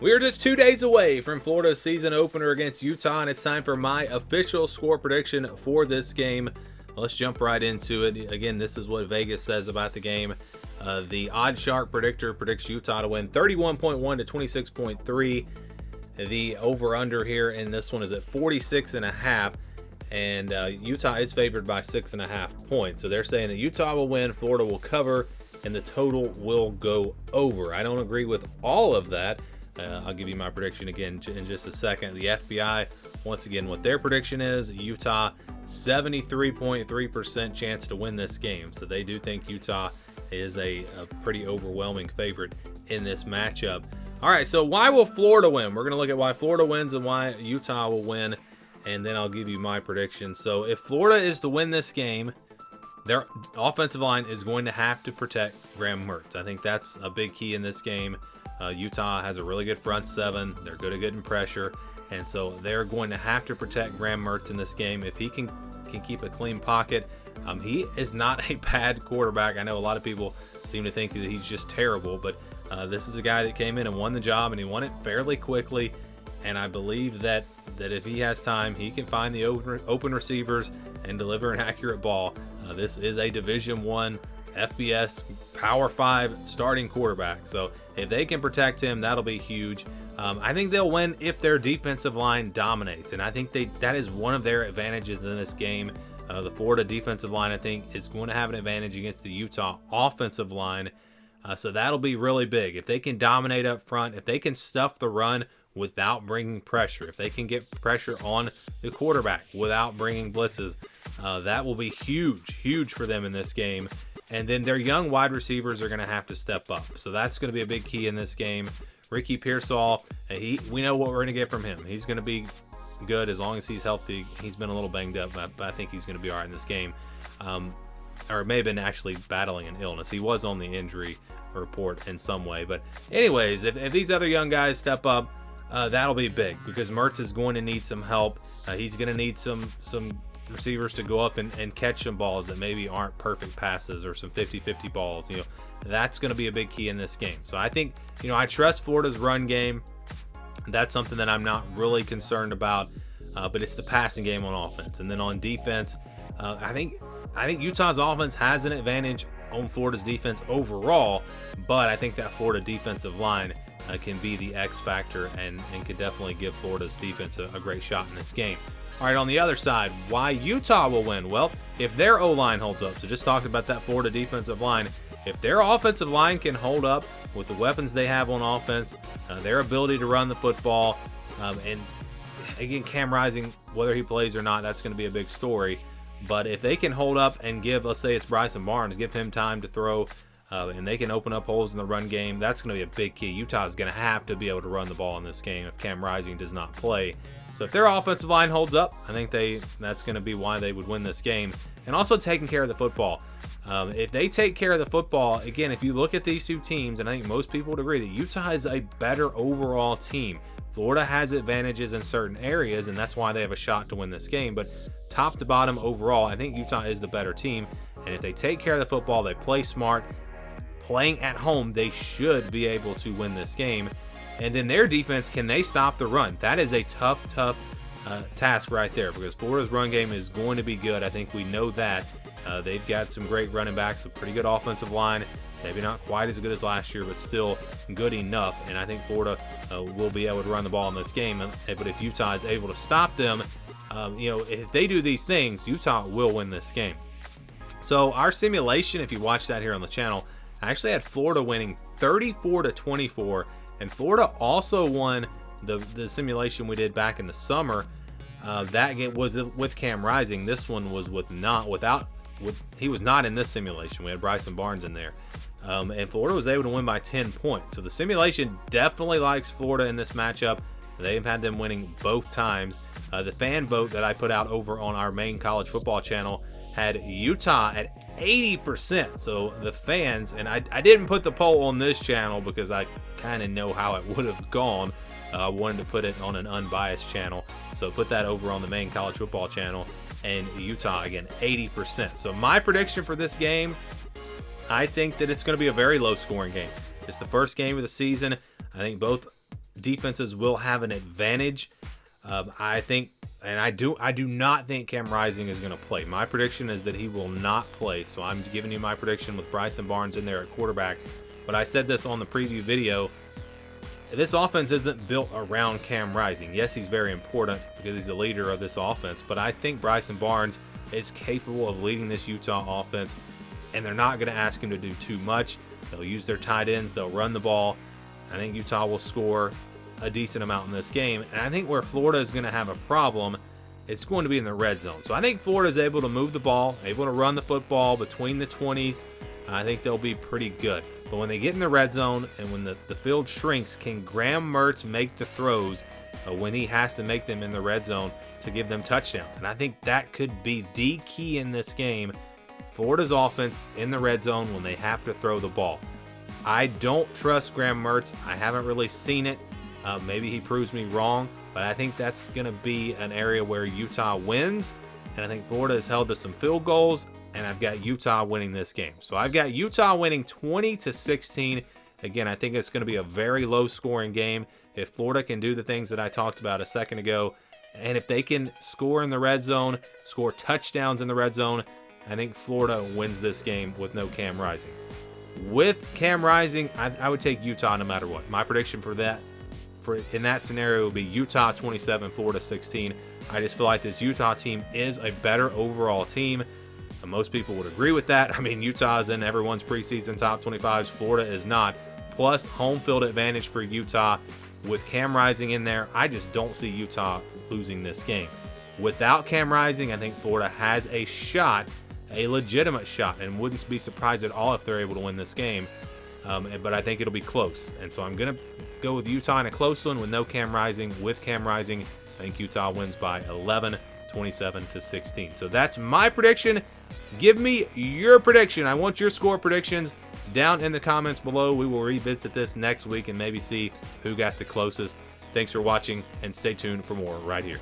We are just 2 days away from Florida's season opener against Utah, and it's time for my official score prediction for this game. Let's jump right into it. Again, this is what Vegas says about the game. The Odd Shark predictor predicts Utah to win 31.1 to 26.3. The over-under here in this one is at 46.5, and Utah is favored by 6.5 points. So they're saying that Utah will win, Florida will cover, and the total will go over. I don't agree with all of that. I'll give you my prediction again in just a second. The FBI, once again, what their prediction is, Utah, 73.3% chance to win this game. So they do think Utah is a pretty overwhelming favorite in this matchup. All right, so why will Florida win? We're going to look at why Florida wins and why Utah will win, and then I'll give you my prediction. So if Florida is to win this game, their offensive line is going to have to protect Graham Mertz. I think that's a big key in this game. Utah has a really good front seven. They're good at getting pressure, and so they're going to have to protect Graham Mertz in this game. If he can keep a clean pocket, he is not a bad quarterback. I know a lot of people seem to think that he's just terrible, but this is a guy that came in and won the job, and he won it fairly quickly. And I believe that if he has time, he can find the open receivers and deliver an accurate ball. This is a Division I FBS Power 5 starting quarterback. So if they can protect him, that'll be huge. I think they'll win if their defensive line dominates, and I think that is one of their advantages in this game. The Florida defensive line, I think, is going to have an advantage against the Utah offensive line. So that'll be really big. If they can dominate up front, if they can stuff the run without bringing pressure, if they can get pressure on the quarterback without bringing blitzes, that will be huge for them in this game. And then their young wide receivers are going to have to step up. So that's going to be a big key in this game. Ricky Pearsall, we know what we're going to get from him. He's going to be good as long as he's healthy. He's been a little banged up, but I think he's going to be all right in this game. Or may have been actually battling an illness. He was on the injury report in some way. But anyways, if these other young guys step up, that'll be big because Mertz is going to need some help. He's going to need some receivers to go up and catch some balls that maybe aren't perfect passes or some 50-50 balls. That's going to be a big key in this game. So I think, I trust Florida's run game. That's something that I'm not really concerned about, but it's the passing game on offense. And then on defense, I think Utah's offense has an advantage on Florida's defense overall, but I think that Florida defensive line can be the X factor and could definitely give Florida's defense a great shot in this game. All right, on the other side, why Utah will win? Well, if their O-line holds up, so just talked about that Florida defensive line, if their offensive line can hold up with the weapons they have on offense, their ability to run the football, and again, Cam Rising, whether he plays or not, that's going to be a big story. But if they can hold up and give, let's say it's Bryson Barnes, give him time to throw, and they can open up holes in the run game, that's going to be a big key. Utah is going to have to be able to run the ball in this game if Cam Rising does not play. So if their offensive line holds up, I think that's going to be why they would win this game. And also taking care of the football. If they take care of the football, again, if you look at these two teams, and I think most people would agree that Utah is a better overall team. Florida has advantages in certain areas, and that's why they have a shot to win this game. But top to bottom overall, I think Utah is the better team. And if they take care of the football, they play smart, playing at home, they should be able to win this game. And then their defense, can they stop the run? That is a tough task right there because Florida's run game is going to be good. I think we know that. They've got some great running backs, a pretty good offensive line. Maybe not quite as good as last year, but still good enough. And I think Florida will be able to run the ball in this game. But if Utah is able to stop them, if they do these things, Utah will win this game. So our simulation, if you watch that here on the channel, I actually had Florida winning 34-24. And Florida also won the simulation we did back in the summer. That game was with Cam Rising. This one was he was not in this simulation. We had Bryson Barnes in there. And Florida was able to win by 10 points. So the simulation definitely likes Florida in this matchup. They've had them winning both times. The fan vote that I put out over on our main college football channel had Utah at 80%. So the fans, and I didn't put the poll on this channel because I kind of know how it would have gone. I wanted to put it on an unbiased channel. So put that over on the main college football channel. And Utah, again, 80%. So my prediction for this game, I think that it's going to be a very low scoring game. It's the first game of the season. I think both defenses will have an advantage. I think, and I do not think Cam Rising is going to play. My prediction is that he will not play. So I'm giving you my prediction with Bryson Barnes in there at quarterback. But I said this on the preview video. This offense isn't built around Cam Rising. Yes, he's very important because he's the leader of this offense. But I think Bryson Barnes is capable of leading this Utah offense. And they're not going to ask him to do too much. They'll use their tight ends. They'll run the ball. I think Utah will score a decent amount in this game. And I think where Florida is going to have a problem, it's going to be in the red zone. So I think Florida is able to move the ball, able to run the football between the 20s. I think they'll be pretty good. But when they get in the red zone and when the field shrinks, can Graham Mertz make the throws when he has to make them in the red zone to give them touchdowns? And I think that could be the key in this game. Florida's offense in the red zone when they have to throw the ball. I don't trust Graham Mertz. I haven't really seen it. Maybe he proves me wrong, but I think that's going to be an area where Utah wins. And I think Florida has held to some field goals, and I've got Utah winning this game. So I've got Utah winning 20-16. Again, I think it's going to be a very low-scoring game. If Florida can do the things that I talked about a second ago, and if they can score in the red zone, score touchdowns in the red zone, I think Florida wins this game with no Cam Rising. With Cam Rising, I would take Utah no matter what. My prediction for that, in that scenario, would be Utah 27, Florida 16. I just feel like this Utah team is a better overall team. And most people would agree with that. I mean, Utah is in everyone's preseason top 25s. Florida is not. Plus, home field advantage for Utah. With Cam Rising in there, I just don't see Utah losing this game. Without Cam Rising, I think Florida has a shot, a legitimate shot, and wouldn't be surprised at all if they're able to win this game. But I think it'll be close. And so I'm going to go with Utah in a close one with no Cam Rising. With Cam Rising, I think Utah wins by 11, 27-16. So that's my prediction. Give me your prediction. I want your score predictions down in the comments below. We will revisit this next week and maybe see who got the closest. Thanks for watching, and stay tuned for more right here.